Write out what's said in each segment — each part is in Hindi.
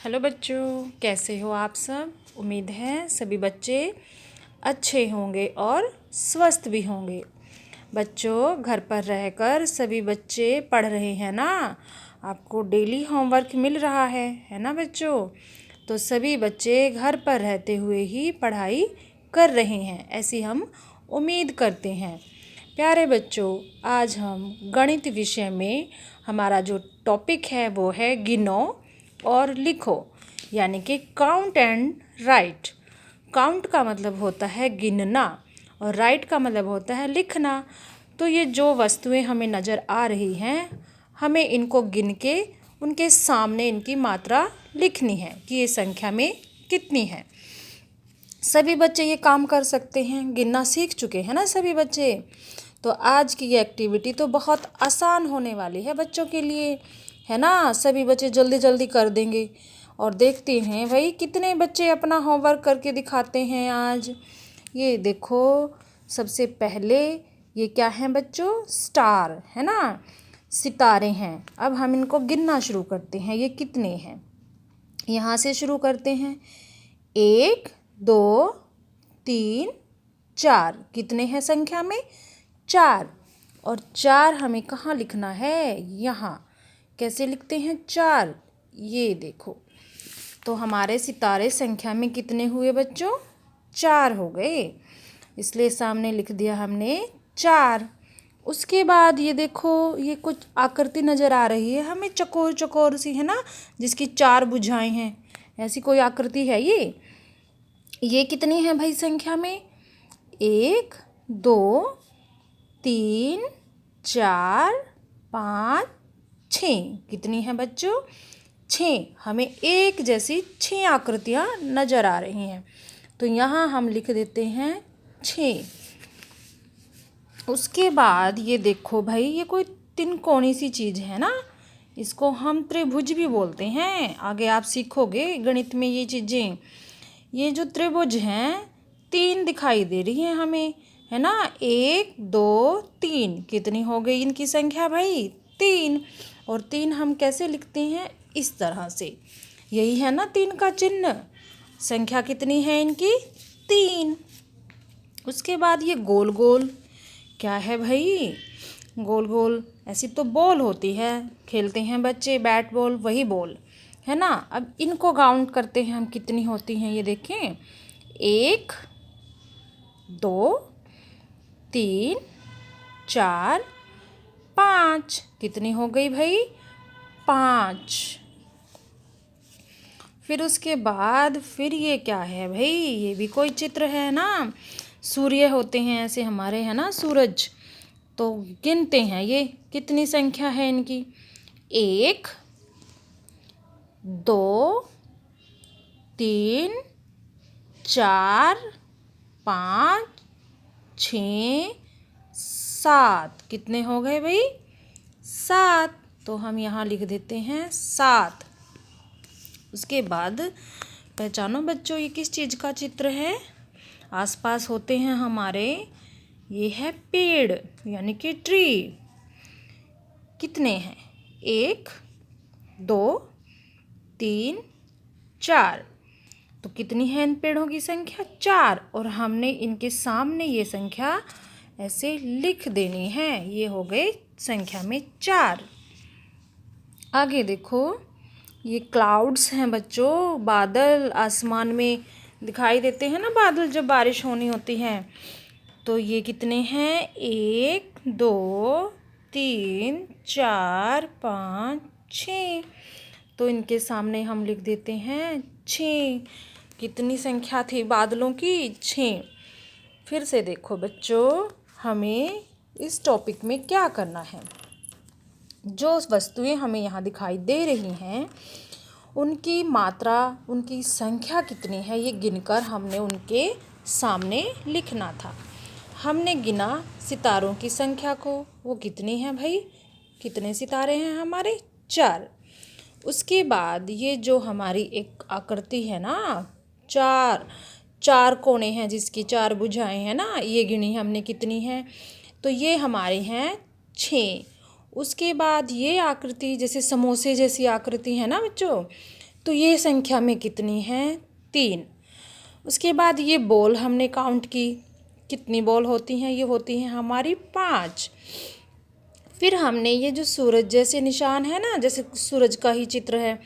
हेलो बच्चों, कैसे हो आप सब। उम्मीद है सभी बच्चे अच्छे होंगे और स्वस्थ भी होंगे। बच्चों, घर पर रहकर सभी बच्चे पढ़ रहे हैं ना। आपको डेली होमवर्क मिल रहा है ना बच्चों। तो सभी बच्चे घर पर रहते हुए ही पढ़ाई कर रहे हैं, ऐसी हम उम्मीद करते हैं। प्यारे बच्चों, आज हम गणित विषय में हमारा जो टॉपिक है वो है गिनो और लिखो, यानी कि काउंट एंड राइट। काउंट का मतलब होता है गिनना और राइट का मतलब होता है लिखना। तो ये जो वस्तुएं हमें नज़र आ रही हैं, हमें इनको गिन के उनके सामने इनकी मात्रा लिखनी है कि ये संख्या में कितनी है। सभी बच्चे ये काम कर सकते हैं, गिनना सीख चुके हैं ना सभी बच्चे। तो आज की ये एक्टिविटी तो बहुत आसान होने वाली है बच्चों के लिए, है ना। सभी बच्चे जल्दी जल्दी कर देंगे। और देखते हैं भाई कितने बच्चे अपना होमवर्क करके दिखाते हैं आज। ये देखो, सबसे पहले ये क्या है बच्चों, स्टार है ना, सितारे हैं। अब हम इनको गिनना शुरू करते हैं, ये कितने हैं। यहाँ से शुरू करते हैं, 1 2 3 4। कितने हैं संख्या में, 4। और 4 हमें कहाँ लिखना है, यहाँ। कैसे लिखते हैं 4, ये देखो। तो हमारे सितारे संख्या में कितने हुए बच्चों, 4 हो गए, इसलिए सामने लिख दिया हमने 4। उसके बाद ये देखो, ये कुछ आकृति नज़र आ रही है हमें, चकोर चकोर सी है ना, जिसकी 4 भुजाएं हैं। ऐसी कोई आकृति है ये कितनी है भाई संख्या में, 1 2 3 4 5 6। कितनी है बच्चों, 6। हमें एक जैसी 6 आकृतियाँ नज़र आ रही हैं, तो यहाँ हम लिख देते हैं 6। उसके बाद ये देखो भाई, ये कोई तिनकोनी सी चीज़ है ना, इसको हम त्रिभुज भी बोलते हैं। आगे आप सीखोगे गणित में ये चीज़ें। ये जो त्रिभुज हैं, 3 दिखाई दे रही हैं हमें, है ना। 1 2 3। कितनी हो गई इनकी संख्या भाई, 3। और 3 हम कैसे लिखते हैं, इस तरह से। यही है ना 3 का चिन्ह। संख्या कितनी है इनकी, 3। उसके बाद ये गोल गोल क्या है भाई, गोल गोल ऐसी तो बॉल होती है, खेलते हैं बच्चे बैट बॉल, वही बॉल है ना। अब इनको काउंट करते हैं हम, कितनी होती हैं ये देखें, 1 2 3 4 5। कितनी हो गई भाई, 5। फिर उसके बाद फिर ये क्या है भाई, ये भी कोई चित्र है ना। सूर्य होते हैं ऐसे हमारे, है ना, सूरज। तो गिनते हैं ये कितनी संख्या है इनकी, 1 2 3 4 5 6 7। कितने हो गए भाई, 7। तो हम यहाँ लिख देते हैं 7। उसके बाद पहचानो बच्चों, ये किस चीज़ का चित्र है, आसपास होते हैं हमारे, ये है पेड़ यानी कि ट्री। कितने हैं, 1 2 3 4। तो कितनी है इन पेड़ों की संख्या, 4। और हमने इनके सामने ये संख्या ऐसे लिख देनी है, ये हो गए संख्या में 4। आगे देखो, ये क्लाउड्स हैं बच्चों, बादल आसमान में दिखाई देते हैं ना, बादल जब बारिश होनी होती है। तो ये कितने हैं, 1 2 3 4 5 6। तो इनके सामने हम लिख देते हैं 6। कितनी संख्या थी बादलों की, 6। फिर से देखो बच्चों, हमें इस टॉपिक में क्या करना है। जो वस्तुएं हमें यहाँ दिखाई दे रही हैं, उनकी मात्रा, उनकी संख्या कितनी है, ये गिनकर हमने उनके सामने लिखना था। हमने गिना सितारों की संख्या को, वो कितनी है भाई, कितने सितारे हैं हमारे, 4। उसके बाद ये जो हमारी एक आकृति है ना, 4 कोने हैं जिसकी 4 भुजाएं हैं ना, ये गिनी हमने कितनी है, तो ये हमारे हैं 6। उसके बाद ये आकृति जैसे समोसे जैसी आकृति है ना बच्चों, तो ये संख्या में कितनी है? 3। उसके बाद ये बॉल हमने काउंट की, कितनी बॉल होती हैं? ये होती हैं हमारी 5। फिर हमने ये जो सूरज जैसे निशान है ना, जैसे सूरज का ही चित्र है,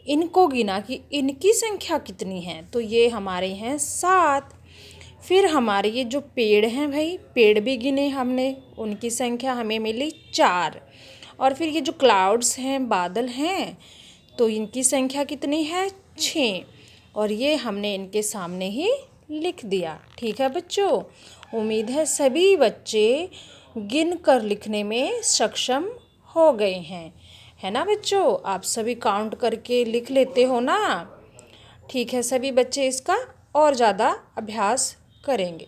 इनको गिना कि इनकी संख्या कितनी है, तो ये हमारे हैं 7। फिर हमारे ये जो पेड़ हैं भाई, पेड़ भी गिने हमने, उनकी संख्या हमें मिली 4। और फिर ये जो क्लाउड्स हैं, बादल हैं, तो इनकी संख्या कितनी है? 6। और ये हमने इनके सामने ही लिख दिया। ठीक है बच्चों, उम्मीद है सभी बच्चे गिन कर लिखने में सक्षम हो गए हैं, है ना बच्चों? आप सभी काउंट करके लिख लेते हो ना? ठीक है, सभी बच्चे इसका और ज़्यादा अभ्यास करेंगे।